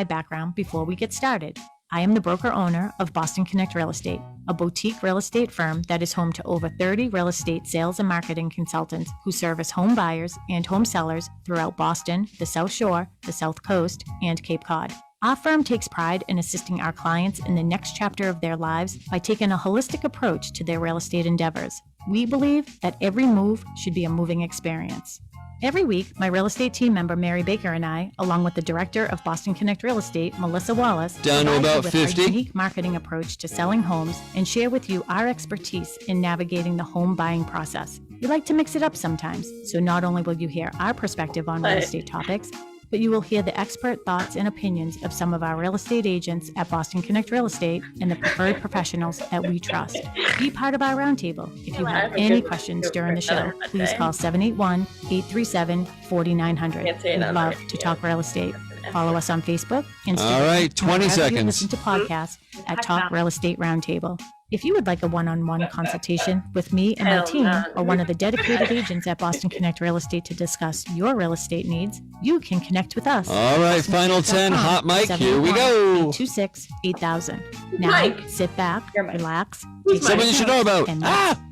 my background before we get started. I am the broker-owner of Boston Connect Real Estate, a boutique real estate firm that is home to over 30 real estate sales and marketing consultants who service home buyers and home sellers throughout Boston, the South Shore, the South Coast, and Cape Cod. Our firm takes pride in assisting our clients in the next chapter of their lives by taking a holistic approach to their real estate endeavors. We believe that every move should be a moving experience. Every week, my real estate team member, Mary Baker, and I, along with the director of Boston Connect Real Estate, Melissa Wallace, down to about 50, our unique marketing approach to selling homes and share with you our expertise in navigating the home buying process. We like to mix it up sometimes, so not only will you hear our perspective on real estate topics, but you will hear the expert thoughts and opinions of some of our real estate agents at Boston Connect Real Estate and the preferred professionals that we trust. Be part of our roundtable. If you have any questions during the show, please call 781-837-4900. We'd love to talk real estate. Follow us on Facebook, Instagram. All right, 20 seconds. Listen to podcasts at Talk Real Estate Roundtable. If you would like a one-on-one consultation with me and my team or one of the dedicated agents at Boston Connect Real Estate to discuss your real estate needs, you can connect with us. All right, final 10, hot mic, here we go. 826-8000. Now, sit back, relax, someone you should know about. And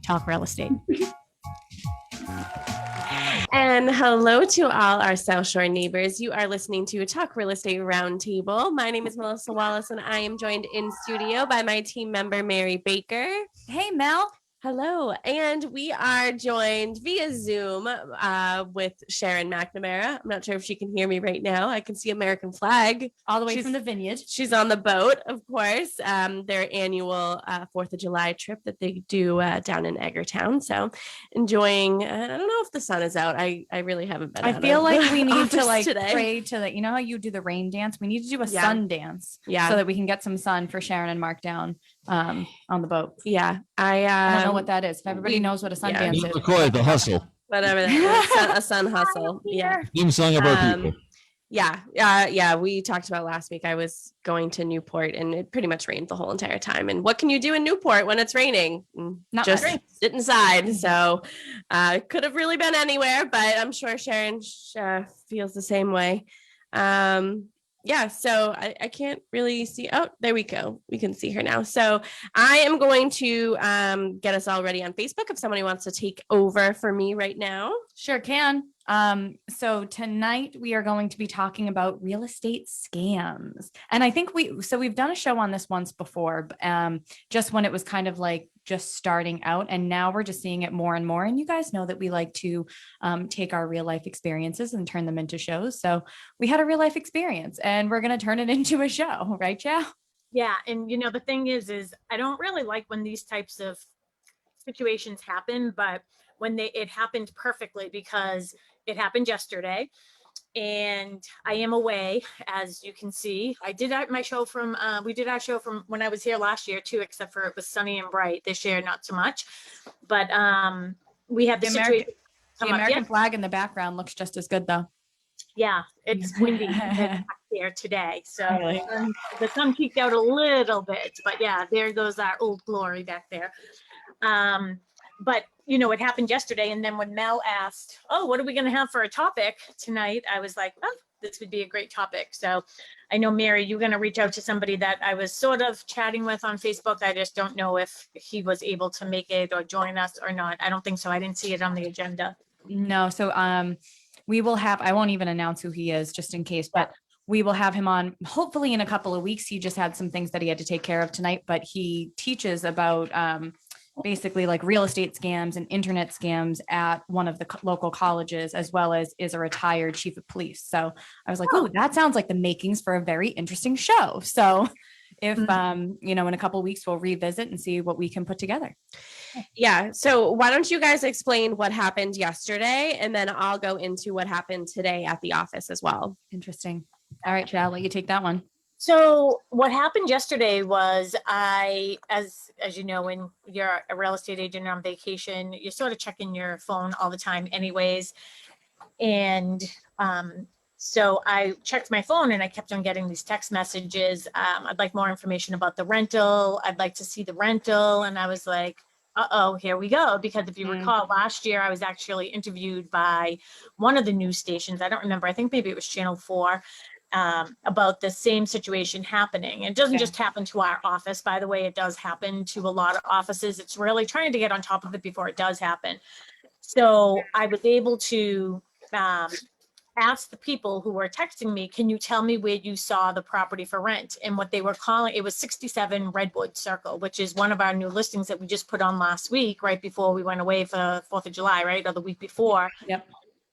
talk real estate. And hello to all our South Shore neighbors. You are listening to Talk Real Estate Roundtable. My name is Melissa Wallace, and I am joined in studio by my team member, Mary Baker. Hey, Mel. Hello. And we are joined via Zoom with Sharon McNamara. I'm not sure if she can hear me right now. I can see American flag. All the way from the vineyard. She's on the boat, of course. Their annual 4th of July trip that they do down in Eggertown. So enjoying, I don't know if the sun is out. I really haven't been. I feel like we need to today. pray to that. You know how you do the rain dance? We need to do a sun dance. Yeah. So that we can get some sun for Sharon and Mark down on the boat. Yeah. I don't know what that is. If everybody knows what a sun dance is. McCoy, the hustle. Whatever that is, a sun hustle. Yeah. Theme song about people. Yeah. We talked about last week. I was going to Newport and it pretty much rained the whole entire time. And what can you do in Newport when it's raining? Not just sit inside. So could have really been anywhere, but I'm sure Sharon feels the same way. So I can't really see. Oh, there we go. We can see her now. So I am going to get us all ready on Facebook if somebody wants to take over for me right now. Sure can. So tonight we are going to be talking about real estate scams. And I think we've done a show on this once before, just when it was kind of like just starting out, and now we're just seeing it more and more. And you guys know that we like to take our real life experiences and turn them into shows. So we had a real life experience and we're going to turn it into a show, right, Chow? Yeah. And the thing is I don't really like when these types of situations happen, but when it happened perfectly because it happened yesterday and I am away, as you can see. I did my show we did our show from when I was here last year too, except for it was sunny and bright. This year, not so much, but we had the American flag in the background looks just as good though. Yeah, it's windy back there today. So the sun peeked out a little bit, but yeah, there goes our old glory back there. But it happened yesterday. And then when Mel asked, oh, what are we going to have for a topic tonight? I was like, oh, this would be a great topic. So I know, Mary, you're going to reach out to somebody that I was sort of chatting with on Facebook. I just don't know if he was able to make it or join us or not. I don't think so. I didn't see it on the agenda. No. So we will have, I won't even announce who he is just in case, but we will have him on hopefully in a couple of weeks. He just had some things that he had to take care of tonight, but he teaches about basically like real estate scams and internet scams at one of the local colleges, as well as is a retired chief of police. So I was like, oh, that sounds like the makings for a very interesting show. So if, in a couple of weeks, we'll revisit and see what we can put together. Yeah. So why don't you guys explain what happened yesterday, and then I'll go into what happened today at the office as well. Interesting. All right, Chad, I'll let you take that one. So what happened yesterday was as you know, when you're a real estate agent on vacation, you're sort of checking your phone all the time anyways. And so I checked my phone and I kept on getting these text messages. I'd like more information about the rental. I'd like to see the rental. And I was like, uh-oh, here we go. Because if you recall, last year I was actually interviewed by one of the news stations. I don't remember. I think maybe it was Channel 4. about the same situation happening. It doesn't just happen to our office, by the way, it does happen to a lot of offices. It's really trying to get on top of it before it does happen. So I was able to ask the people who were texting me, can you tell me where you saw the property for rent? And what they were calling, it was 67 Redwood Circle, which is one of our new listings that we just put on last week, right before we went away for 4th of July, right? Or the week before. Yep.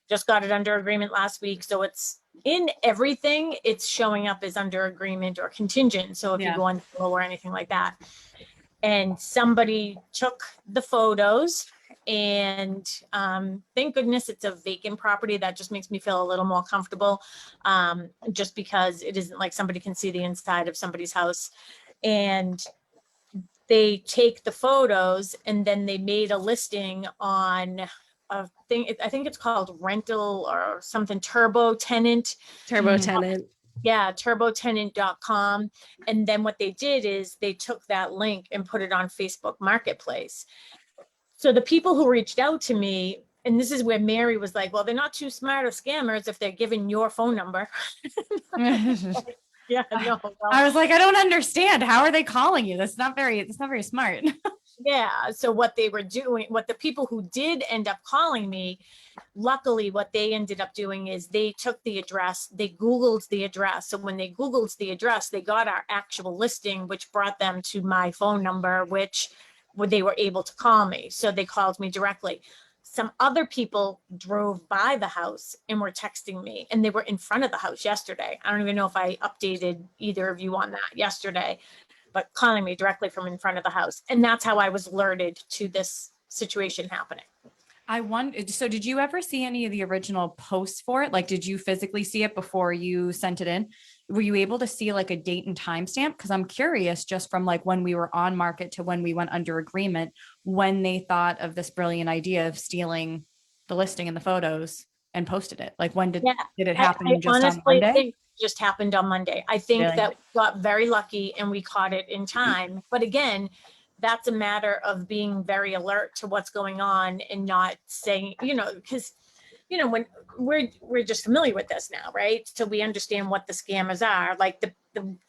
Just got it under agreement last week. So it's in everything, it's showing up as under agreement or contingent. So if you go on low or anything like that. And somebody took the photos, and thank goodness it's a vacant property. That just makes me feel a little more comfortable, just because it isn't like somebody can see the inside of somebody's house. And they take the photos, and then they made a listing on a thing. I think it's called rental or something, Turbo Tenant. Yeah, turbotenant.com. And then what they did is they took that link and put it on Facebook Marketplace. So the people who reached out to me, and this is where Mary was like, well, they're not too smart or scammers if they're giving your phone number. Yeah, no. Well, I was like, I don't understand. How are they calling you? That's not very smart. yeah. So what they were doing, what the people who did end up calling me, luckily what they ended up doing is they took the address, they Googled the address. So when they Googled the address, they got our actual listing, which brought them to my phone number, which they were able to call me. So they called me directly. Some other people drove by the house and were texting me, and they were in front of the house yesterday. I don't even know if I updated either of you on that yesterday, but calling me directly from in front of the house. And that's how I was alerted to this situation happening. I wonder, so did you ever see any of the original posts for it? Like, did you physically see it before you sent it in? Were you able to see like a date and timestamp? Because I'm curious, just from like when we were on market to when we went under agreement, when they thought of this brilliant idea of stealing the listing and the photos and posted it. Like, when did it happen? I Just honestly on Monday? think it just happened on Monday. I think Really? that we got very lucky and we caught it in time. But again, that's a matter of being very alert to what's going on and not saying, because, when we're just familiar with this now, right? So we understand what the scammers are. Like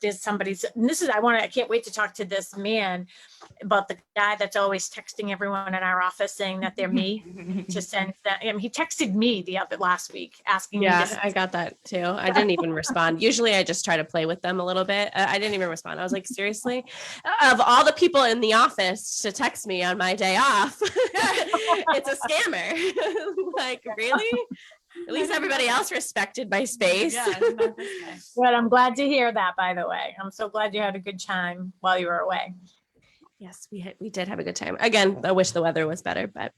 there's somebody's, and I can't wait to talk to this man about the guy that's always texting everyone in our office saying that they're me to send that. He texted me last week asking me Yeah, to. I got that too. I didn't even respond. Usually I just try to play with them a little bit. I didn't even respond. I was like, seriously? Of all the people in the office to text me on my day off, it's a scammer. Like, really? At least everybody else respected my space. But I'm glad to hear that, by the way. I'm so glad you had a good time while you were away. Yes, we did have a good time. Again, I wish the weather was better, but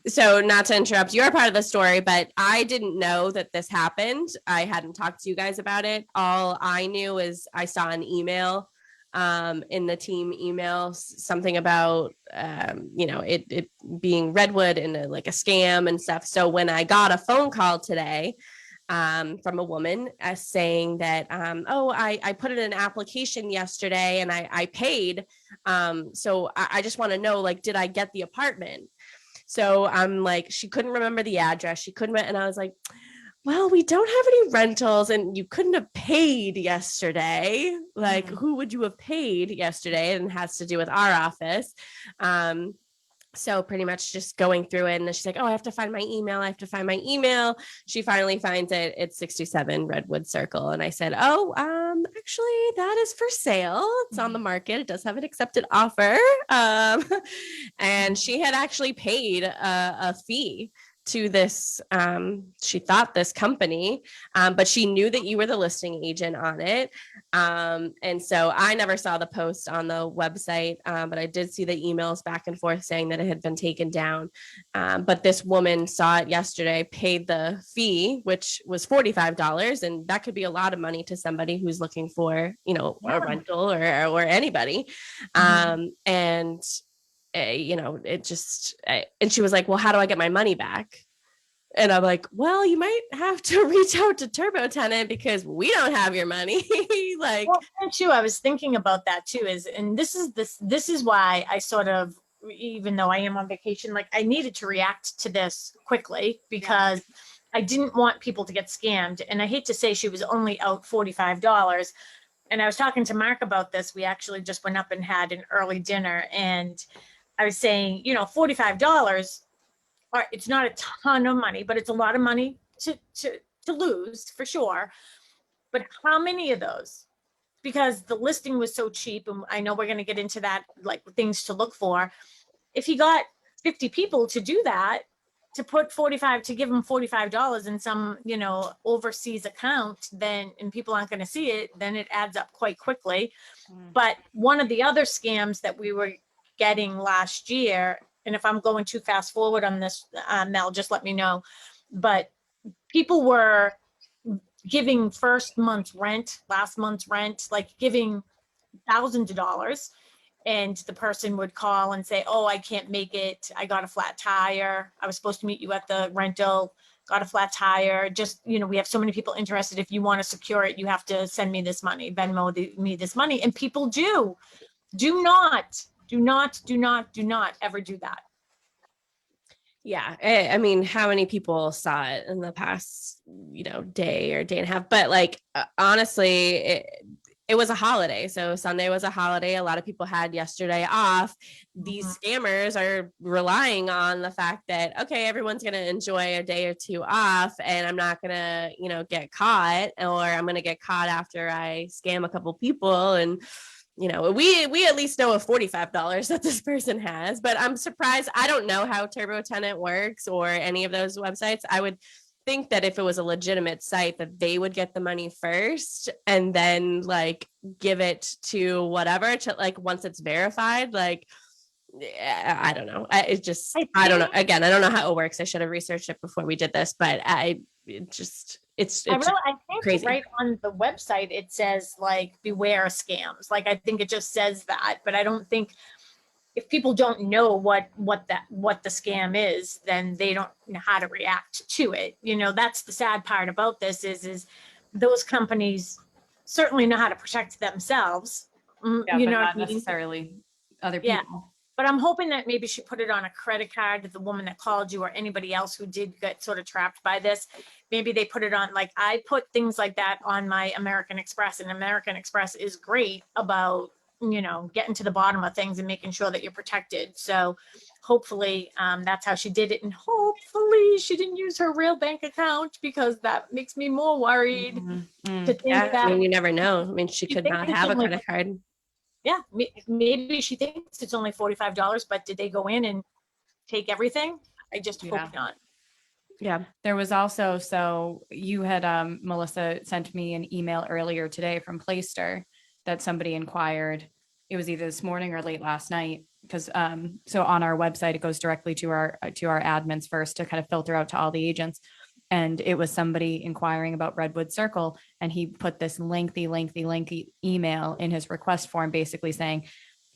so not to interrupt your part of the story, but I didn't know that this happened. I hadn't talked to you guys about it. All I knew is I saw an email in the team email, something about it being Redwood and like a scam and stuff. So when I got a phone call today from a woman saying that, I put in an application yesterday and I paid. So I just want to know, like, did I get the apartment? So I'm like, she couldn't remember the address. She couldn't. And I was like, well, we don't have any rentals and you couldn't have paid yesterday. Like, who would you have paid yesterday? And it has to do with our office. So pretty much just going through it. And then she's like, oh, I have to find my email. She finally finds it. It's 67 Redwood Circle. And I said, actually, that is for sale. It's on the market. It does have an accepted offer. And she had actually paid a fee to this, she thought this company, but she knew that you were the listing agent on it. And so I never saw the post on the website, but I did see the emails back and forth saying that it had been taken down. But this woman saw it yesterday, paid the fee, which was $45. And that could be a lot of money to somebody who's looking for, a rental or anybody. And it just, and she was like, well, how do I get my money back? And I'm like, well, you might have to reach out to Turbo Tenant because we don't have your money. Like, well, and too, I was thinking about that too, this is why I sort of, even though I am on vacation, like I needed to react to this quickly because I didn't want people to get scammed. And I hate to say she was only out $45. And I was talking to Mark about this. We actually just went up and had an early dinner. And I was saying, you know, $45, it's not a ton of money, but it's a lot of money to lose for sure. But how many of those? Because the listing was so cheap, and I know we're going to get into that, like things to look for. If you got 50 people to do that, to put 45, to give them $45 in some, you know, overseas account, then, and people aren't going to see it, then it adds up quite quickly. But one of the other scams that we were getting last year, and if I'm going too fast forward on this, Mel, just let me know. But people were giving first month's rent, last month's rent, like giving thousands of dollars. And the person would call and say, oh, I can't make it. I got a flat tire. I was supposed to meet you at the rental, got a flat tire. Just, you know, we have so many people interested. If you want to secure it, you have to send me this money, Venmo me this money. And people do not ever do that. Yeah. I mean, how many people saw it in the past, you know, day or day and a half? But like, honestly, it was a holiday. So Sunday was a holiday. A lot of people had yesterday off. These scammers are relying on the fact that, okay, everyone's going to enjoy a day or two off, and I'm not going to, you know, get caught, or I'm going to get caught after I scam a couple people. And, you know, we at least know of $45 that this person has, but I'm surprised. I don't know how Turbo Tenant works or any of those websites. I would think that if it was a legitimate site, that they would get the money first and then like give it to whatever, to like, once it's verified. Like, I don't know. I don't know. Again, I don't know how it works. I should have researched it before we did this, but it's I think crazy. Right on the website, it says like, beware scams. Like, I think it just says that, but I don't think, if people don't know what the scam is, then they don't know how to react to it. You know, that's the sad part about this is those companies certainly know how to protect themselves. Yeah, You but know what not I mean? necessarily other people. Yeah. But I'm hoping that maybe she put it on a credit card, the woman that called you or anybody else who did get sort of trapped by this. Maybe they put it on, like I put things like that on my American Express, and American Express is great about, you know, getting to the bottom of things and making sure that you're protected. So hopefully that's how she did it. And hopefully she didn't use her real bank account, because that makes me more worried to think Yeah, that. I mean, you never know. I mean, she You could think not it's have a only- credit card. Yeah, maybe she thinks it's only $45, but did they go in and take everything? I just Yeah. hope not. Yeah. There was also, so you had, Melissa sent me an email earlier today from Playster that somebody inquired. It was either this morning or late last night, because so on our website, it goes directly to our admins first to kind of filter out to all the agents. And it was somebody inquiring about Redwood Circle. And he put this lengthy email in his request form, basically saying,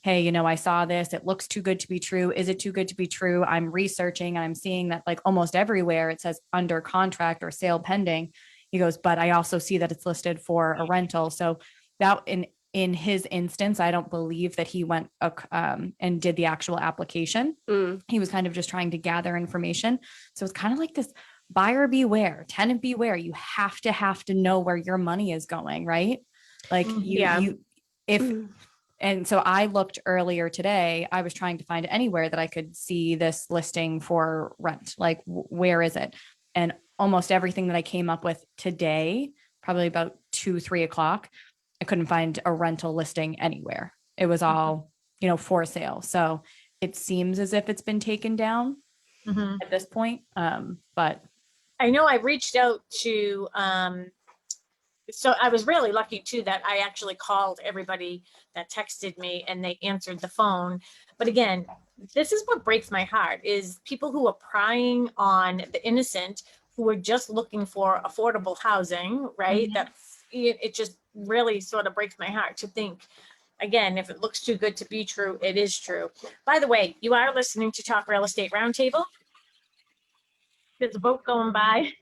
hey, you know, I saw this. It looks too good to be true. Is it too good to be true? I'm researching. I'm seeing that like almost everywhere it says under contract or sale pending. He goes, but I also see that it's listed for a rental. So that in his instance, I don't believe that he went and did the actual application. He was kind of just trying to gather information. So it's kind of like this buyer beware, tenant beware. You have to know where your money is going, right? Like and so I looked earlier today, I was trying to find anywhere that I could see this listing for rent. Like, where is it? And almost everything that I came up with today, probably about 2-3 o'clock, I couldn't find a rental listing anywhere. It was all, you know, for sale. So it seems as if it's been taken down at this point. But I know I reached out to, so I was really lucky too, that I actually called everybody that texted me and they answered the phone. But again, this is what breaks my heart, is people who are prying on the innocent, who are just looking for affordable housing, right? It just really sort of breaks my heart to think, again, if it looks too good to be true, it is true. By the way, you are listening to Talk Real Estate Roundtable. There's a boat going by.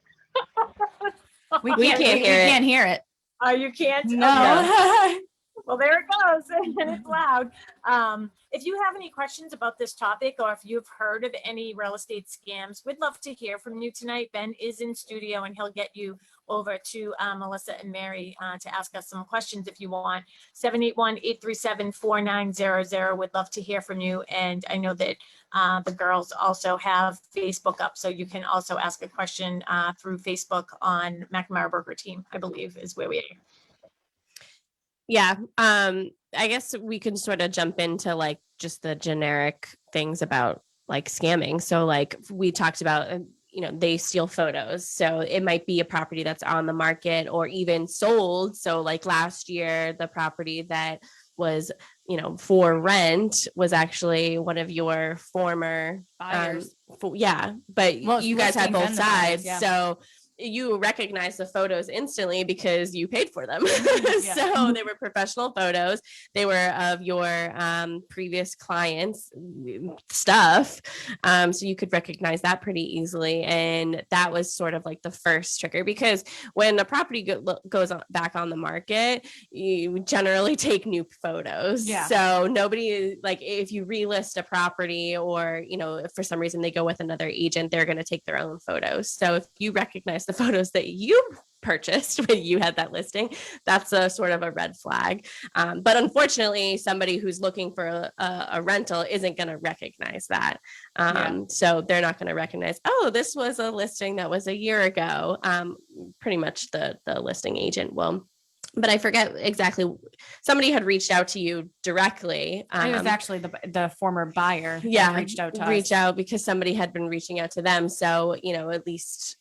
we can't hear it. Oh, you can't? No. Well, there it goes, and it's loud. If you have any questions about this topic, or if you've heard of any real estate scams, we'd love to hear from you tonight. Ben is in studio, and he'll get you over to Melissa and Mary to ask us some questions if you want. 781-837-4900. We'd love to hear from you. And I know that the girls also have Facebook up, so you can also ask a question through Facebook on McNamara Broker Team, I believe is where we are. Yeah. I guess we can sort of jump into like just the generic things about like scamming. So like we talked about, they steal photos. So it might be a property that's on the market or even sold. So like last year, the property that was, for rent was actually one of your former Buyers. but Well, you guys had listings both and the buyers, sides. yeah. So you recognize the photos instantly because you paid for them. Yeah. So they were professional photos. They were of your previous clients' stuff. So you could recognize that pretty easily. And that was sort of like the first trigger, because when a property goes back on the market, you generally take new photos. Yeah. So nobody, like if you relist a property or, if for some reason they go with another agent, they're going to take their own photos. So if you recognize the photos that you purchased when you had that listing, that's a sort of a red flag. But unfortunately, somebody who's looking for a rental isn't going to recognize that. So they're not going to recognize, oh, this was a listing that was a year ago. Pretty much the listing agent will. But I forget exactly. Somebody had reached out to you directly. It was actually the former buyer. Yeah, reached out to us. Out because somebody had been reaching out to them. So at least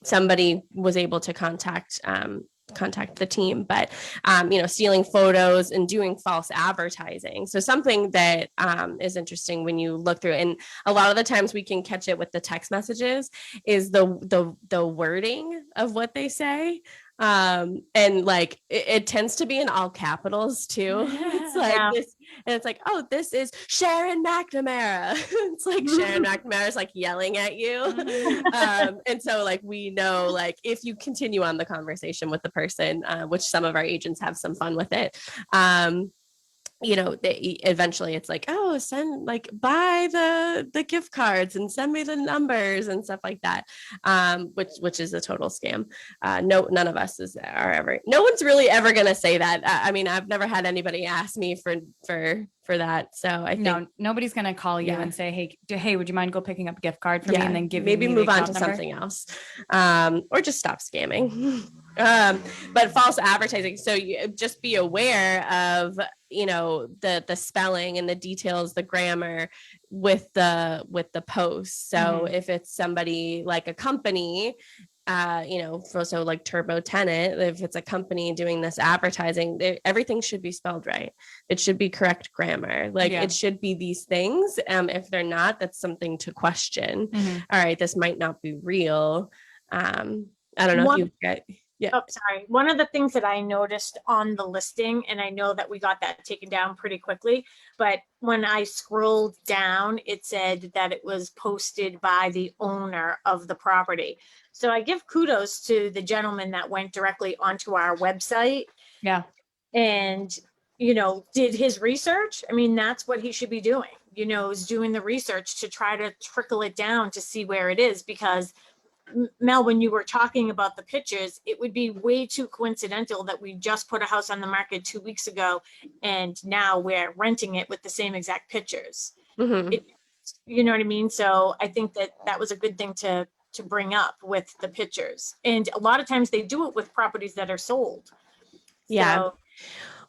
somebody was able to contact the team. But stealing photos and doing false advertising. So something that is interesting when you look through, and a lot of the times we can catch it with the text messages, is the wording of what they say. And like it tends to be in all capitals too. It's like this, and it's like, oh, this is Sharon McNamara. It's like Sharon McNamara is like yelling at you. And so like we know, like if you continue on the conversation with the person, which some of our agents have some fun with it, eventually it's like, oh, buy the gift cards and send me the numbers and stuff like that, which is a total scam. None of us no one's really ever gonna say that. I mean, I've never had anybody ask me for that. So I think nobody's gonna call you and say, hey, would you mind go picking up a gift card for me, and then maybe move on to something else, or just stop scamming. But false advertising. So you just be aware of, the spelling and the details, the grammar with the post. So if it's somebody like a company, so like Turbo Tenant, if it's a company doing this advertising, everything should be spelled right. It should be correct grammar. It should be these things. If they're not, that's something to question. All right, this might not be real. I don't know if you get. Yeah. Oh, sorry. One of the things that I noticed on the listing, and I know that we got that taken down pretty quickly, but when I scrolled down, it said that it was posted by the owner of the property. So I give kudos to the gentleman that went directly onto our website. Yeah. And, did his research. I mean, that's what he should be doing, is doing the research to try to trickle it down to see where it is, because Mel, when you were talking about the pictures, it would be way too coincidental that we just put a house on the market 2 weeks ago and now we're renting it with the same exact pictures. You know what I mean? So I think that was a good thing to bring up with the pictures. And a lot of times they do it with properties that are sold. Yeah. So,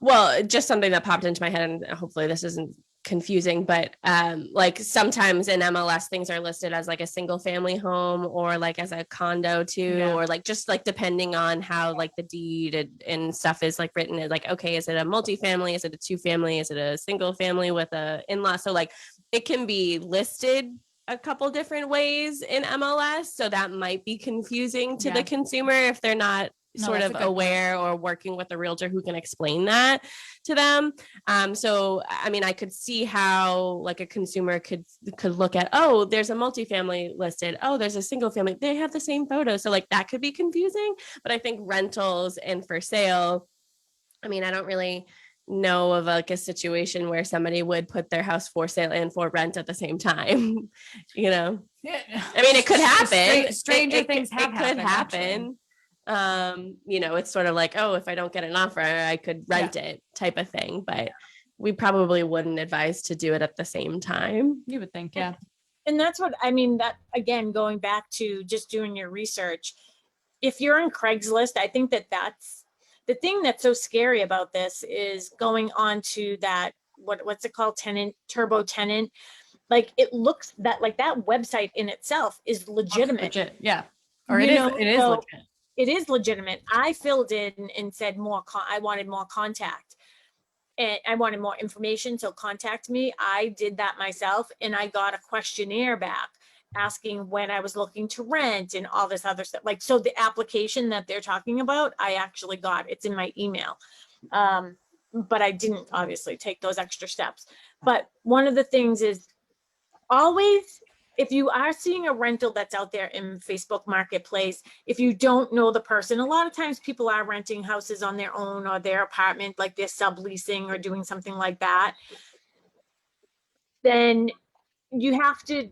well, just something that popped into my head, and hopefully this isn't confusing, but like sometimes in MLS things are listed as like a single family home or like as a condo too, or like just like depending on how like the deed and stuff is like written, like, okay, is it a multifamily, is it a 2-family, is it a single family with a in-law? So like it can be listed a couple different ways in MLS, so that might be confusing to the consumer if they're not sort of aware or working with a realtor who can explain that to them. So, I mean, I could see how like a consumer could look at, oh, there's a multifamily listed. Oh, there's a single family. They have the same photo. So like that could be confusing, but I think rentals and for sale, I mean, I don't really know of like a situation where somebody would put their house for sale and for rent at the same time. Yeah. I mean, it could happen. Stranger things have it could happened, happen. It's sort of like, oh, if I don't get an offer, I could rent it type of thing. But we probably wouldn't advise to do it at the same time. You would think, yeah. And that's what I mean, that again, going back to just doing your research. If you're on Craigslist, I think that's the thing that's so scary about this is going on to that, what's it called? Turbo tenant. Like it looks that like that website in itself is legitimate. Legit, yeah. Or it is legit. It is legitimate. I filled in and said I wanted more contact. And I wanted more information, so contact me. I did that myself, and I got a questionnaire back asking when I was looking to rent and all this other stuff. Like, so the application that they're talking about, I actually got. It's in my email. But I didn't obviously take those extra steps. But one of the things is always, if you are seeing a rental that's out there in Facebook Marketplace, if you don't know the person, a lot of times people are renting houses on their own or their apartment, like they're subleasing or doing something like that. Then you have to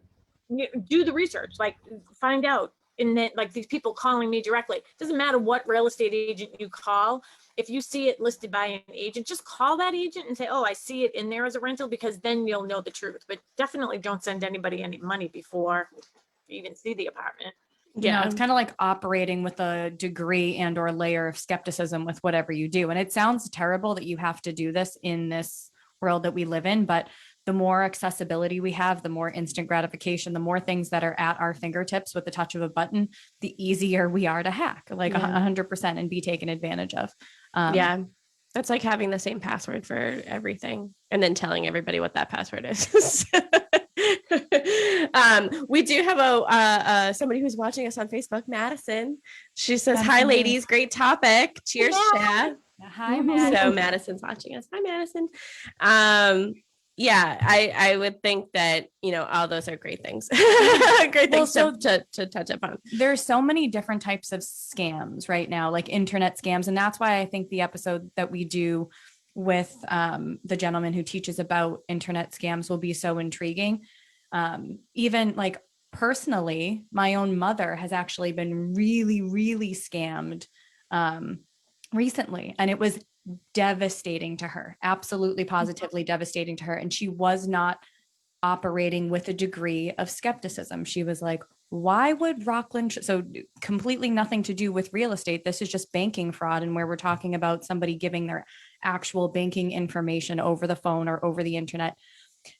do the research, like find out. And then like these people calling me directly, doesn't matter what real estate agent you call. If you see it listed by an agent, just call that agent and say, oh, I see it in there as a rental, because then you'll know the truth. But definitely don't send anybody any money before you even see the apartment. Yeah, it's kind of like operating with a degree and or layer of skepticism with whatever you do. And it sounds terrible that you have to do this in this world that we live in, but the more accessibility we have, the more instant gratification, the more things that are at our fingertips with the touch of a button, the easier we are to hack, like 100%, and be taken advantage of. That's like having the same password for everything and then telling everybody what that password is. We do have somebody who's watching us on Facebook, Madison. She says, hi, ladies. Great topic. Cheers, Chef. Hi, Madison. So Madison's watching us. Hi, Madison. I would think that, all those are great things. Great things to touch upon. There's so many different types of scams right now, like internet scams. And that's why I think the episode that we do with the gentleman who teaches about internet scams will be so intriguing. Even like personally, my own mother has actually been really, really scammed recently. And it was devastating to her, absolutely positively devastating to her. And she was not operating with a degree of skepticism. She was like, why would Rockland? So completely nothing to do with real estate. This is just banking fraud. And where we're talking about somebody giving their actual banking information over the phone or over the internet.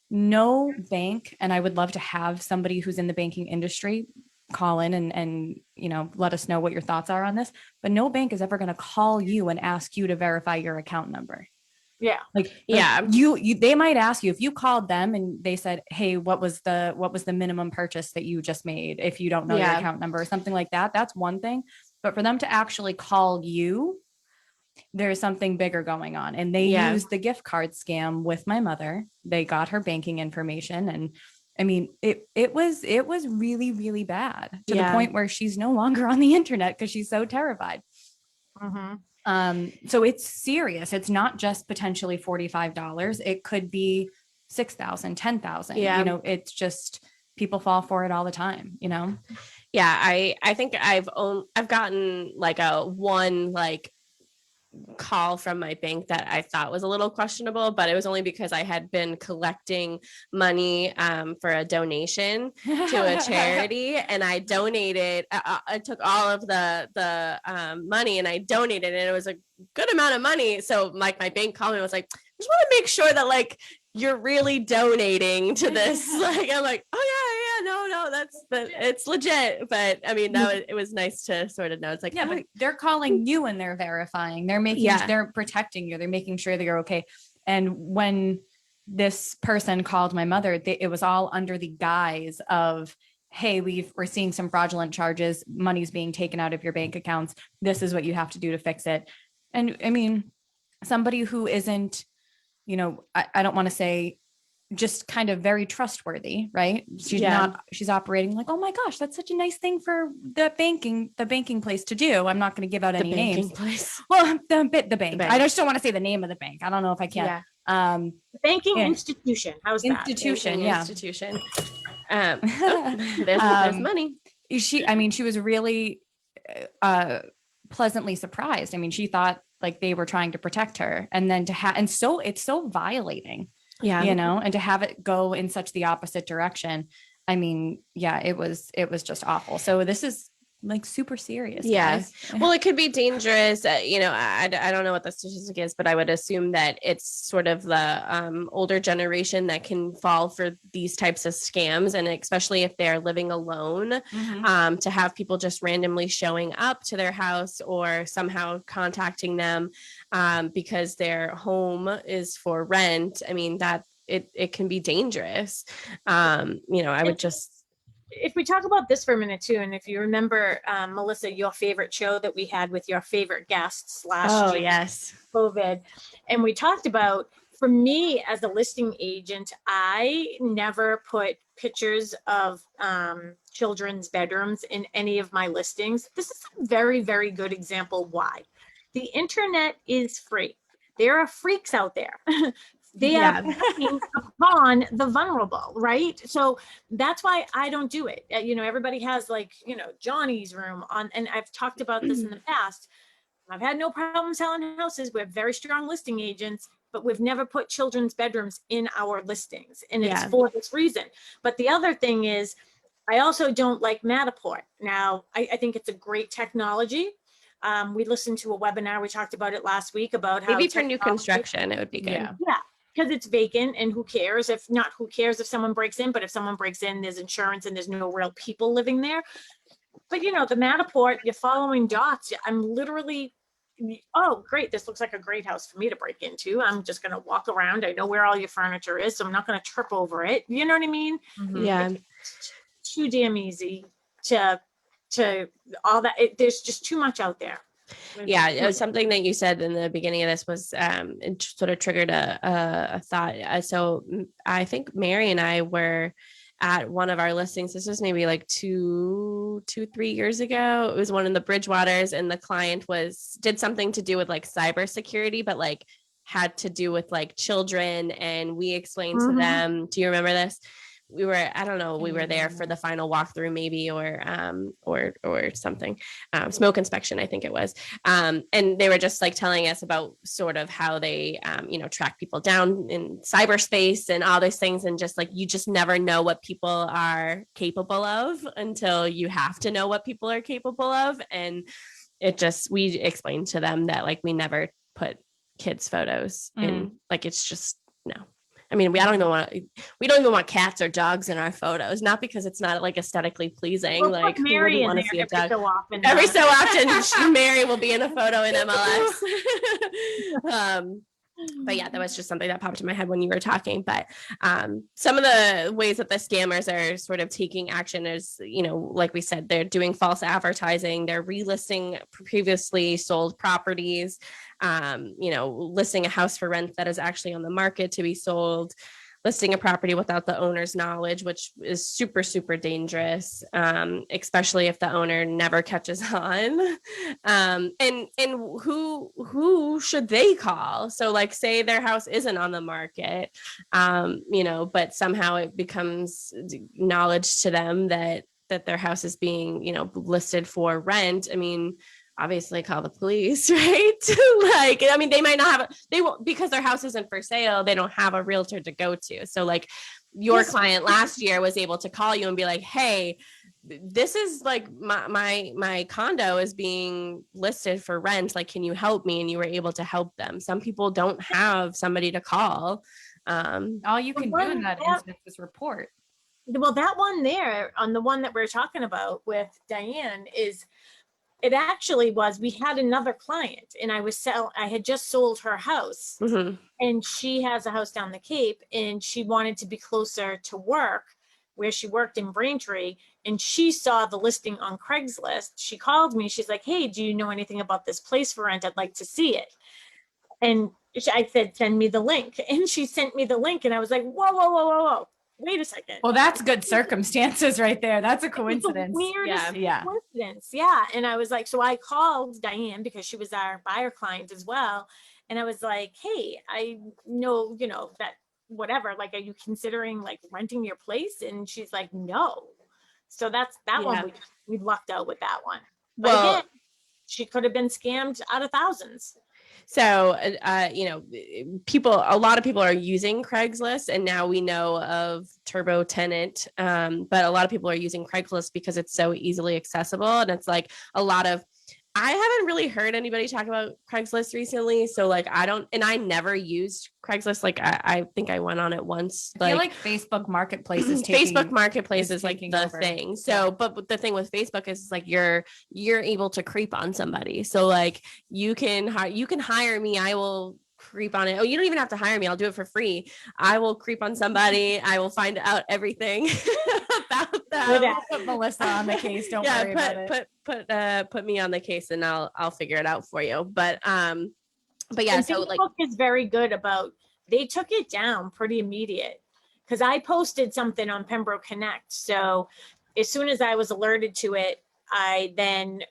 No bank, and I would love to have somebody who's in the banking industry call in and let us know what your thoughts are on this, but no bank is ever going to call you and ask you to verify your account number. They might ask you if you called them and they said, hey, what was the minimum purchase that you just made? If you don't know your account number or something like that, that's one thing. But for them to actually call you, there's something bigger going on. And they used the gift card scam with my mother. They got her banking information, and I mean, it was really, really bad to the point where she's no longer on the internet because she's so terrified. So it's serious. It's not just potentially $45. It could be $6,000, $10,000. It's just people fall for it all the time. I think I've gotten like one call from my bank that I thought was a little questionable, but it was only because I had been collecting money for a donation to a charity, and I donated. I took all of the money and I donated, and it was a good amount of money. So like my bank called me and was like, I just want to make sure that like you're really donating to this. Like I'm like, oh no, it's legit. But I mean, it was nice to sort of know. It's like, but they're calling you and they're verifying. They're they're protecting you. They're making sure that you're okay. And when this person called my mother, it was all under the guise of, hey, we're seeing some fraudulent charges. Money's being taken out of your bank accounts. This is what you have to do to fix it. And I mean, somebody who isn't, I don't want to say just kind of very trustworthy, right? She's operating like, oh my gosh, that's such a nice thing for the banking place to do. I'm not going to give out any names. Place. Well, the bank. The bank. I just don't want to say the name of the bank. I don't know if I can. Yeah. Banking institution. How's that? Institution. Banking institution. There's money. She was really pleasantly surprised. I mean, she thought like they were trying to protect her, and then it's so violating. Yeah. And to have it go in such the opposite direction. I mean, yeah, it was just awful. So this is like super serious. Yes. Guys. Well, it could be dangerous. I don't know what the statistic is, but I would assume that it's sort of the older generation that can fall for these types of scams. And especially if they're living alone, to have people just randomly showing up to their house or somehow contacting them because their home is for rent. I mean, that it can be dangerous. I would just, if we talk about this for a minute too, and if you remember, Melissa, your favorite show that we had with your favorite guests last year, yes, COVID, and we talked about, for me as a listing agent, I never put pictures of children's bedrooms in any of my listings. This is a very, very good example why. The internet is free. There are freaks out there. They are preying upon the vulnerable, right? So that's why I don't do it. Everybody has like, Johnny's room on, and I've talked about this in the past. I've had no problem selling houses. We're very strong listing agents, but we've never put children's bedrooms in our listings. And it's for this reason. But the other thing is, I also don't like Matterport. Now, I think it's a great technology. We listened to a webinar. We talked about it last week about how maybe for new construction, it would be good. Yeah. Because it's vacant, and who cares if someone breaks in, but if someone breaks in, there's insurance and there's no real people living there. But the Matterport, you're following dots. I'm literally, oh, great. This looks like a great house for me to break into. I'm just going to walk around. I know where all your furniture is, so I'm not going to trip over it. You know what I mean? Yeah. It's too damn easy to all that. There's just too much out there. Yeah, it was something that you said in the beginning of this was it sort of triggered a thought. So I think Mary and I were at one of our listings. This was maybe like 3 years ago. It was one in the Bridgewaters, and the client did something to do with like cybersecurity, but like had to do with like children. And we explained to them, do you remember this? We were there for the final walkthrough maybe, or something, smoke inspection, I think it was. And they were just like telling us about sort of how they, track people down in cyberspace and all those things. And just like, you just never know what people are capable of until you have to know what people are capable of. And we explained to them that like, we never put kids' photos in, like, it's just, no. I mean, we don't even want cats or dogs in our photos, not because it's not like aesthetically pleasing. Well, like, Mary who wouldn't want to see a dog? Every so often, Mary will be in a photo in MLS. But yeah, that was just something that popped in my head when you were talking. But some of the ways that the scammers are sort of taking action is, like we said, they're doing false advertising. They're relisting previously sold properties, listing a house for rent that is actually on the market to be sold, listing a property without the owner's knowledge, which is super, super dangerous, especially if the owner never catches on. And who should they call? So like, say their house isn't on the market, but somehow it becomes knowledge to them that their house is being, listed for rent. I mean, obviously call the police, right? Like, I mean, they might not they won't, because their house isn't for sale, they don't have a realtor to go to. So like, your client last year was able to call you and be like, hey, this is like my condo is being listed for rent. Like, can you help me? And you were able to help them. Some people don't have somebody to call. All you can do in that instance is report. Well, that one there on the one that we're talking about with Diane it actually was, we had another client and I had just sold her house, and she has a house down the Cape, and she wanted to be closer to work where she worked in Braintree, and she saw the listing on Craigslist. She called me. She's like, hey, do you know anything about this place for rent? I'd like to see it. And I said, send me the link. And she sent me the link. And I was like, whoa, whoa, whoa, whoa, whoa. Wait a second. Well, that's good circumstances right there. That's a coincidence. Weirdest Yeah. coincidence. Yeah. And I was like, so I called Diane because she was our buyer client as well. And I was like, hey, I know, that whatever, like, are you considering like renting your place? And she's like, no. So that's that one. We lucked out with that one. But again, she could have been scammed out of thousands. So, a lot of people are using Craigslist, and now we know of Turbo Tenant. But a lot of people are using Craigslist because it's so easily accessible. And it's like I haven't really heard anybody talk about Craigslist recently. So like, I never used Craigslist. Like I think I went on it once. I feel like Facebook Marketplace is Facebook Marketplace is like the over. thing. So, but the thing with Facebook is like, you're able to creep on somebody. So like you can hire me. I will creep on it. Oh, you don't even have to hire me. I'll do it for free. I will creep on somebody. I will find out everything about them. Put Melissa on the case. Don't worry about it. Put me on the case and I'll figure it out for you. But yeah, and so Facebook like is very good about, they took it down pretty immediate because I posted something on Pembroke Connect. So as soon as I was alerted to it, I then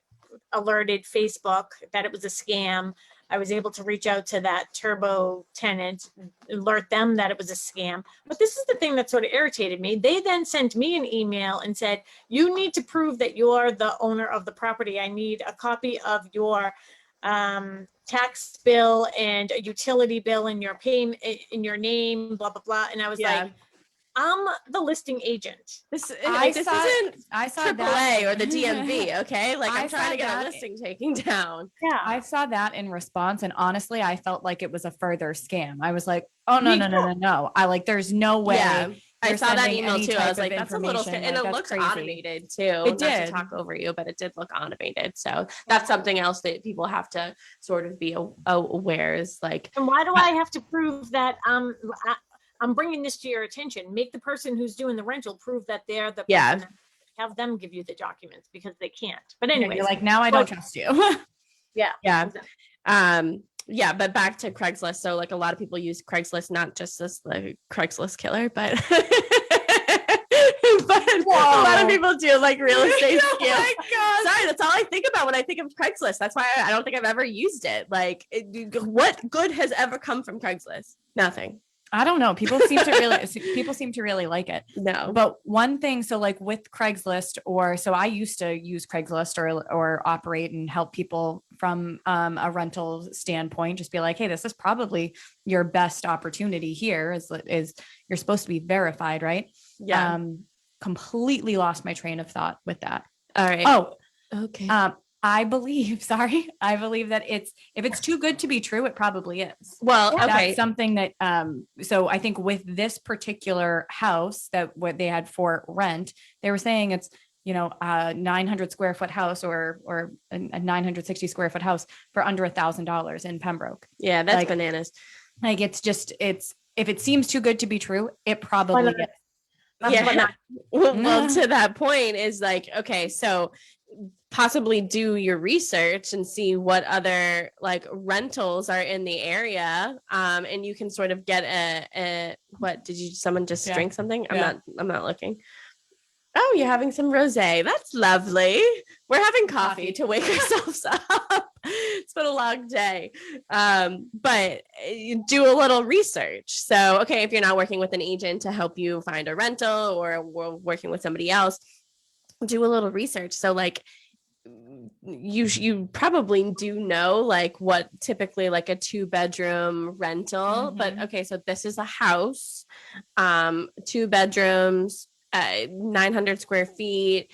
alerted Facebook that it was a scam. I was able to reach out to that Turbo Tenant, alert them that it was a scam. But this is the thing that sort of irritated me. They then sent me an email and said, you need to prove that you're the owner of the property. I need a copy of your tax bill and a utility bill and your payment in your name, blah, blah, blah. And I was like, I'm the listing agent. This isn't AAA that or the DMV. Okay. Like I'm trying to get a listing taken down. Yeah. I saw that in response. And honestly, I felt like it was a further scam. I was like, oh, no. I like, there's no way. Yeah. I saw that email too. I was like, that's a little scary. And it looks crazy. Automated too. It did. Not to talk over you, but it did look automated. So that's something else that people have to sort of be aware is like. And why do I have to prove that I'm bringing this to your attention? Make the person who's doing the rental prove that they're the person. Have them give you the documents because they can't. But anyway, you're like, now I don't trust you. Yeah. But back to Craigslist. So like a lot of people use Craigslist, not just as the Craigslist killer, but a lot of people do like real estate scams. Oh my God. Sorry, that's all I think about when I think of Craigslist. That's why I don't think I've ever used it. Like what good has ever come from Craigslist? Nothing. I don't know. People seem to really like it. No, but one thing, so like with Craigslist, so I used to use Craigslist or operate and help people from a rental standpoint, just be like, hey, this is probably your best opportunity here is you're supposed to be verified, right? Yeah. Completely lost my train of thought with that. All right. Oh, okay. I believe that if it's too good to be true, it probably is. Well, okay. That's something that, so I think with this particular house that what they had for rent, they were saying it's, a 900 square foot house or a 960 square foot house for under $1,000 in Pembroke. Yeah. That's like, bananas. Like if it seems too good to be true, it probably is. Yeah. Well, to that point is like, okay, so possibly do your research and see what other like rentals are in the area. And you can sort of get someone just drink something? I'm not looking. Oh, you're having some rosé. That's lovely. We're having coffee to wake ourselves up. It's been a long day. But you do a little research. So, okay, if you're not working with an agent to help you find a rental or working with somebody else, do a little research. So like you probably do know like what typically like a 2-bedroom rental, but okay, so this is a house, 2 bedrooms, 900 square feet,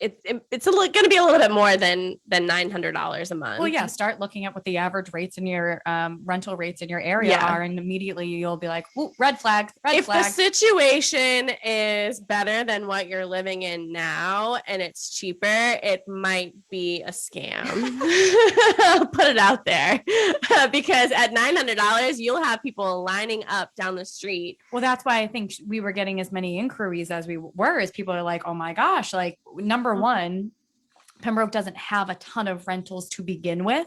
it's going to be a little bit more than $900 a month. Well, yeah. Start looking at what the average rates in your rental rates in your area are, and immediately you'll be like, "Ooh, red flag." If the situation is better than what you're living in now and it's cheaper, it might be a scam. I'll put it out there because at $900, you'll have people lining up down the street. Well, that's why I think we were getting as many inquiries as we were, as people are like, "Oh my gosh!" Like number one, Pembroke doesn't have a ton of rentals to begin with.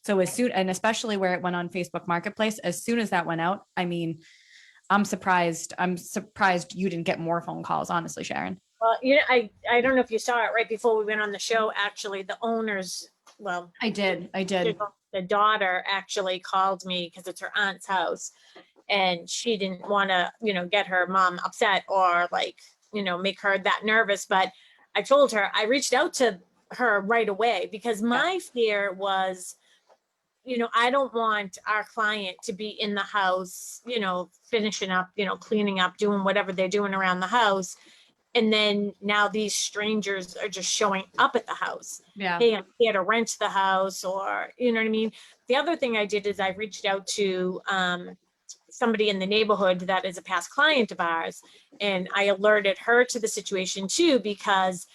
So as soon, and especially where it went on Facebook Marketplace, as soon as that went out, I mean, I'm surprised you didn't get more phone calls, honestly, Sharon. Well, I don't know if you saw it right before we went on the show. Actually, the owners, well, I did. the daughter actually called me because it's her aunt's house, and she didn't want to, get her mom upset or like, make her that nervous. But I told her, I reached out to her right away because my fear was, I don't want our client to be in the house, finishing up, cleaning up, doing whatever they're doing around the house. And then now these strangers are just showing up at the house. Yeah. Hey, I'm here to rent the house, or, you know what I mean? The other thing I did is I reached out to somebody in the neighborhood that is a past client of ours. And I alerted her to the situation too, because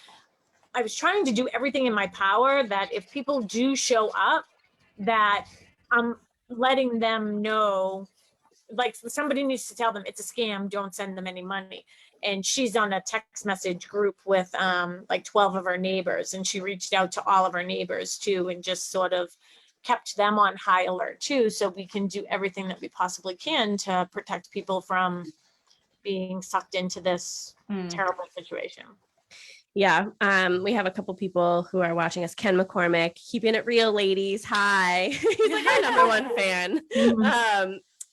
I was trying to do everything in my power that if people do show up, that I'm letting them know, like somebody needs to tell them it's a scam, don't send them any money. And she's on a text message group with like 12 of her neighbors, and she reached out to all of her neighbors too, and just sort of kept them on high alert too, so we can do everything that we possibly can to protect people from being sucked into this terrible situation. Yeah. We have a couple people who are watching us. Ken McCormick, keeping it real, ladies. Hi. He's like our number one fan.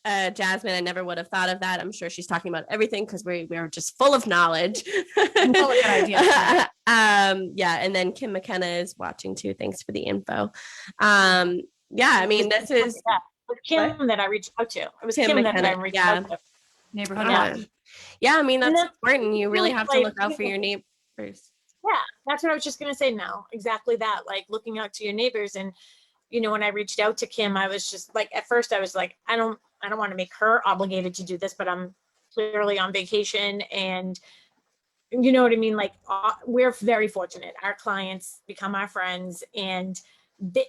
Jasmine, I never would have thought of that. I'm sure she's talking about everything because we're just full of knowledge. Full of good ideas. Yeah. And then Kim McKenna is watching too. Thanks for the info. Yeah, I mean, this is Kim that I reached out to. It was Kim Kim that McKenna, I reached out to. Neighborhood yeah. watch. Yeah, I mean, that's then important. You really have to like, look out for your neighbors. Yeah, that's what I was just gonna say now. Exactly that, like looking out to your neighbors. And when I reached out to Kim, I was just like, at first I was like, I don't want to make her obligated to do this, but I'm clearly on vacation, and you know what I mean? Like, we're very fortunate. Our clients become our friends, and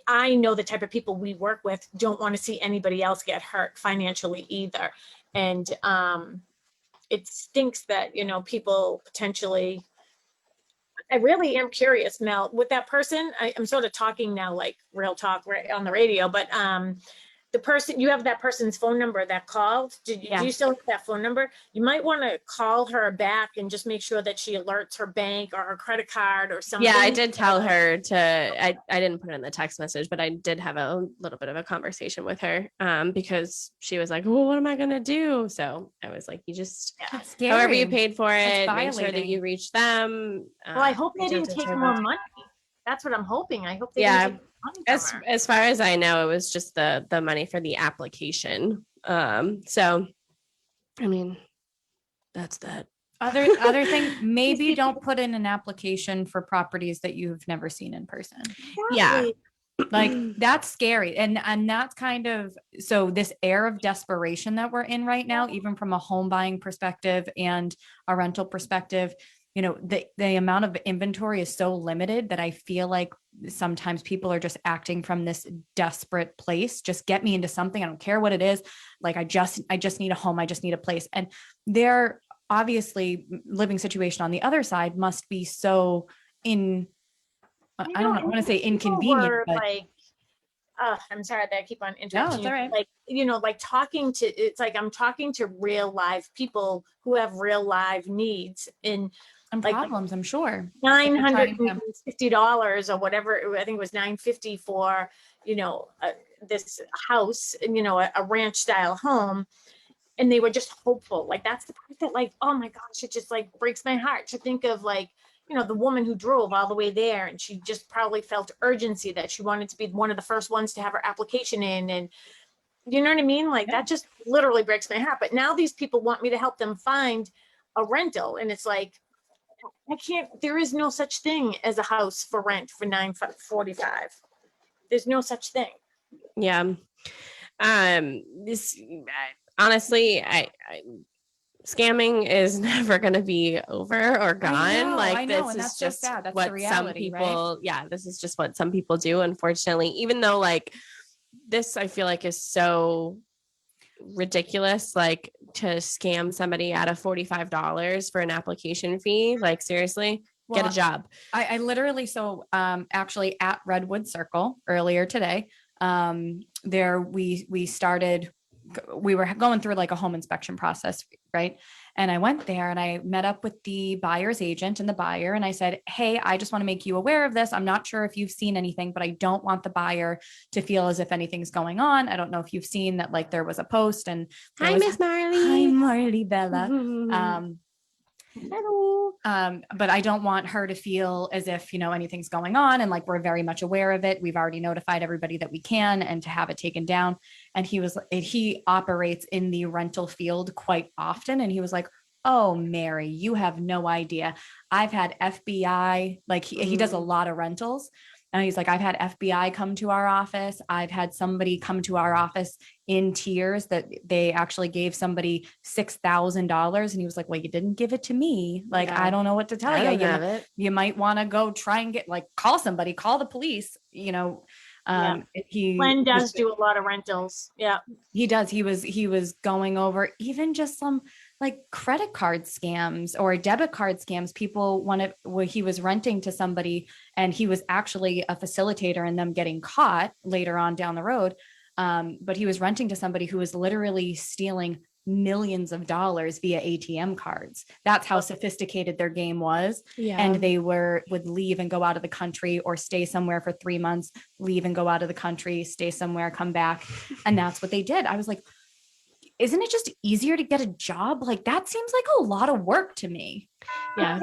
I know the type of people we work with don't want to see anybody else get hurt financially either. And it stinks that, people potentially, I really am curious, Mel, with that person. I'm sort of talking now, like real talk right on the radio, but the person, you have that person's phone number that called. Do you still have that phone number? You might want to call her back and just make sure that she alerts her bank or her credit card or something. Yeah, I did tell her I didn't put it in the text message, but I did have a little bit of a conversation with her because she was like, well, what am I going to do? So I was like, you just, however you paid for it, make sure that you reach them. Well, I hope they didn't take more money. That's what I'm hoping. I hope they didn't take money from her. As far as I know, it was just the money for the application. So, I mean, that's that. Other thing, maybe don't put in an application for properties that you've never seen in person. Yeah. Like that's scary. And that's kind of, so this air of desperation that we're in right now, even from a home buying perspective and a rental perspective, the amount of inventory is so limited that I feel like sometimes people are just acting from this desperate place. Just get me into something. I don't care what it is. Like, I just need a home. I just need a place. And their obviously living situation on the other side must be so I don't want to say inconvenient, but like, I'm sorry that I keep on interrupting it's all right. Like, like it's like I'm talking to real live people who have real live needs and like problems, I'm sure. $950 or whatever. I think it was $950 for, this house, a ranch style home. And they were just hopeful. Like, that's the part that, like, oh my gosh, it just like breaks my heart to think of, like, the woman who drove all the way there, and she just probably felt urgency that she wanted to be one of the first ones to have her application in. And you know what I mean? Like, that just literally breaks my heart. But now these people want me to help them find a rental. And it's like, there is no such thing as a house for rent for $945. There's no such thing. Yeah. Honestly, I scamming is never going to be over or gone. I know, this and is that's just sad. That's what the reality, some people, this is just what some people do, unfortunately, even though like this, I feel like is so ridiculous, like to scam somebody out of $45 for an application fee. Like, seriously, get a job. I literally, actually at Redwood Circle earlier today, we were going through like a home inspection process, right? And I went there and I met up with the buyer's agent and the buyer. And I said, hey, I just want to make you aware of this. I'm not sure if you've seen anything, but I don't want the buyer to feel as if anything's going on. I don't know if you've seen that, like there was a post and Hi, Miss Marley. Hi, Marley Bella. But I don't want her to feel as if, anything's going on. And like, we're very much aware of it. We've already notified everybody that we can, and to have it taken down. And he operates in the rental field quite often. And he was like, oh, Mary, you have no idea. I've had FBI, like he does a lot of rentals. And he's like, I've had FBI come to our office. I've had somebody come to our office in tears that they actually gave somebody $6,000. And he was like, well, you didn't give it to me. Like, Yeah. I don't know what to tell I don't you. have it. You might want to go try and call somebody, call the police, Glenn does do a lot of rentals. Yeah. He does. He was going over even just some like credit card scams or debit card scams. People wanted where he was renting to somebody and he was actually a facilitator in them getting caught later on down the road. But he was renting to somebody who was literally stealing millions of dollars via ATM cards. That's how sophisticated their game was. Yeah. And they would leave and go out of the country or stay somewhere for 3 months, leave and go out of the country, stay somewhere, come back. And that's what they did. I was like, isn't it just easier to get a job? Like that seems like a lot of work to me. Yeah.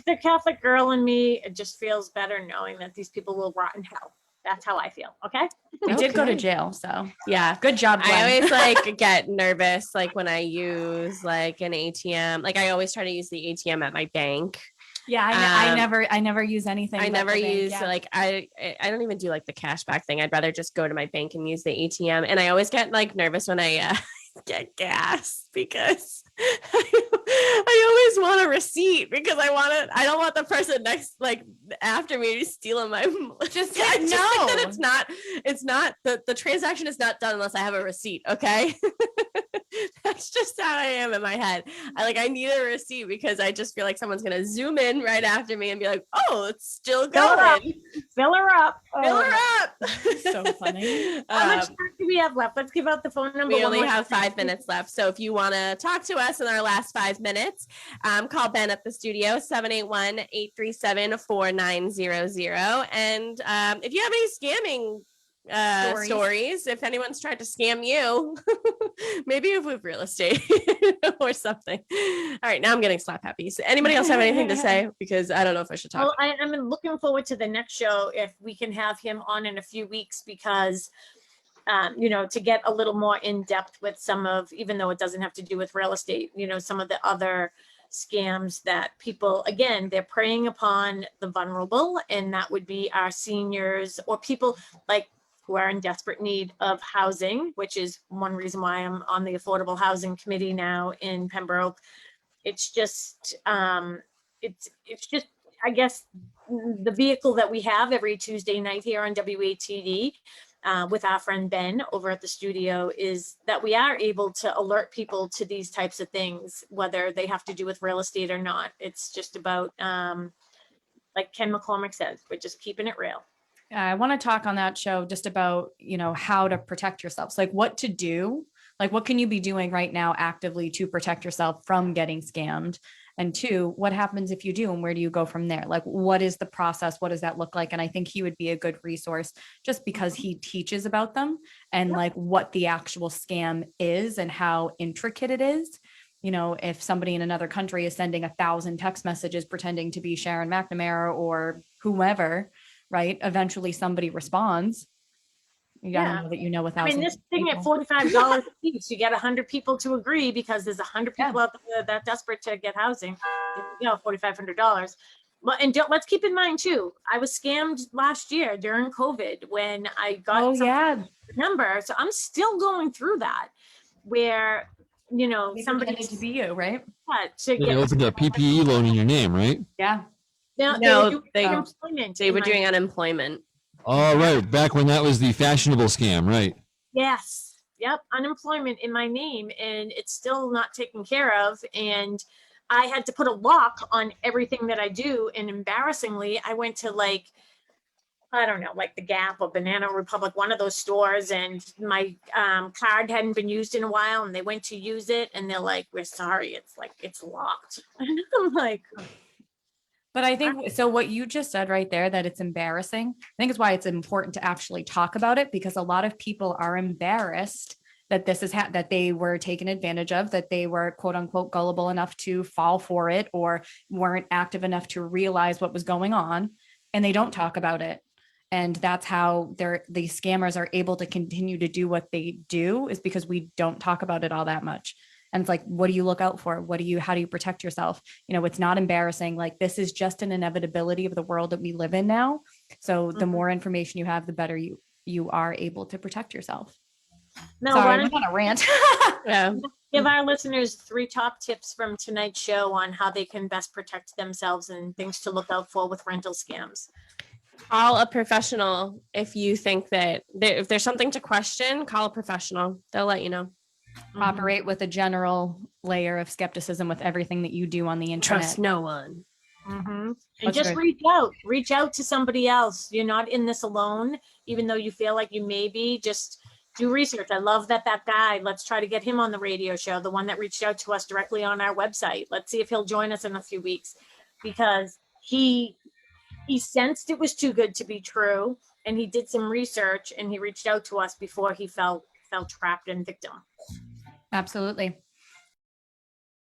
The Catholic girl in me, it just feels better knowing that these people will rot in hell. That's how I feel. Okay. We did go to jail. So yeah. Good job, Glenn. I always get nervous when I use like an ATM. Like I always try to use the ATM at my bank. Yeah, I never use anything. I never use I don't even do like the cashback thing. I'd rather just go to my bank and use the ATM. And I always get like nervous when I get gas because I always want a receipt because I don't want the person next after me stealing my just think that it's not the transaction is not done unless I have a receipt. Okay. That's just how I am in my head. I need a receipt because I just feel like someone's gonna zoom in right after me and be like, oh, it's still going. Fill her up. Fill her up. So funny. How much time do we have left? Let's give out the phone number. We only have 5 minutes left. So if you want to talk to us in our last 5 minutes, call Ben at the studio, 781-837-4900. And if you have any scamming stories, if anyone's tried to scam you, maybe with real estate or something. All right, now I'm getting slap happy. So anybody else have anything to say? Because I don't know if I should talk. Well, I'm looking forward to the next show if we can have him on in a few weeks because to get a little more in depth with some of, even though it doesn't have to do with real estate, some of the other scams that people, again, they're preying upon the vulnerable, and that would be our seniors or people who are in desperate need of housing, which is one reason why I'm on the Affordable Housing Committee now in Pembroke. It's just, I guess, the vehicle that we have every Tuesday night here on WATD with our friend Ben over at the studio is that we are able to alert people to these types of things, whether they have to do with real estate or not. It's just about, like Ken McCormick says, we're just keeping it real. I want to talk on that show just about, how to protect yourselves, like what to do, like what can you be doing right now actively to protect yourself from getting scammed? And 2, what happens if you do and where do you go from there? Like, what is the process? What does that look like? And I think he would be a good resource just because he teaches about them and like what the actual scam is and how intricate it is. If somebody in another country is sending 1,000 text messages pretending to be Sharon McNamara or whomever, right? Eventually somebody responds. You gotta know that this thing at $45 a piece, you get 100 people to agree because there's 100 people out there that desperate to get housing. $4,500. Well, and let's keep in mind too, I was scammed last year during COVID when I got number. So I'm still going through that where, somebody needs to be you, right? They opened a PPE loan in your name, right? Yeah. No, they were doing unemployment. Oh, right. Back when that was the fashionable scam, right? Yes. Yep. Unemployment in my name, and it's still not taken care of. And I had to put a lock on everything that I do. And embarrassingly, I went to I don't know, like the Gap or Banana Republic, one of those stores, and my card hadn't been used in a while, and they went to use it, and they're like, "We're sorry, it's like it's locked." And I'm like, But I think so. What you just said right there, that it's embarrassing, I think is why it's important to actually talk about it, because a lot of people are embarrassed that this is that they were taken advantage of, that they were quote unquote gullible enough to fall for it, or weren't active enough to realize what was going on, and they don't talk about it. And that's how these scammers are able to continue to do what they do, is because we don't talk about it all that much. And it's like, what do you look out for? How do you protect yourself? It's not embarrassing. Like, this is just an inevitability of the world that we live in now. So the more information you have, the better you are able to protect yourself. Mel, Sorry, why I don't went on a rant. Yeah. give our listeners 3 top tips from tonight's show on how they can best protect themselves and things to look out for with rental scams? Call a professional if you think that if there's something to question, call a professional. They'll let you know. Operate with a general layer of skepticism with everything that you do on the internet. Trust no one. And That's just good. reach out to somebody else. You're not in this alone, even though you feel like you may be. Just do research. I love that guy, let's try to get him on the radio show, the one that reached out to us directly on our website. Let's see if he'll join us in a few weeks, because he sensed it was too good to be true, and he did some research, and he reached out to us before he felt trapped and victim. Absolutely.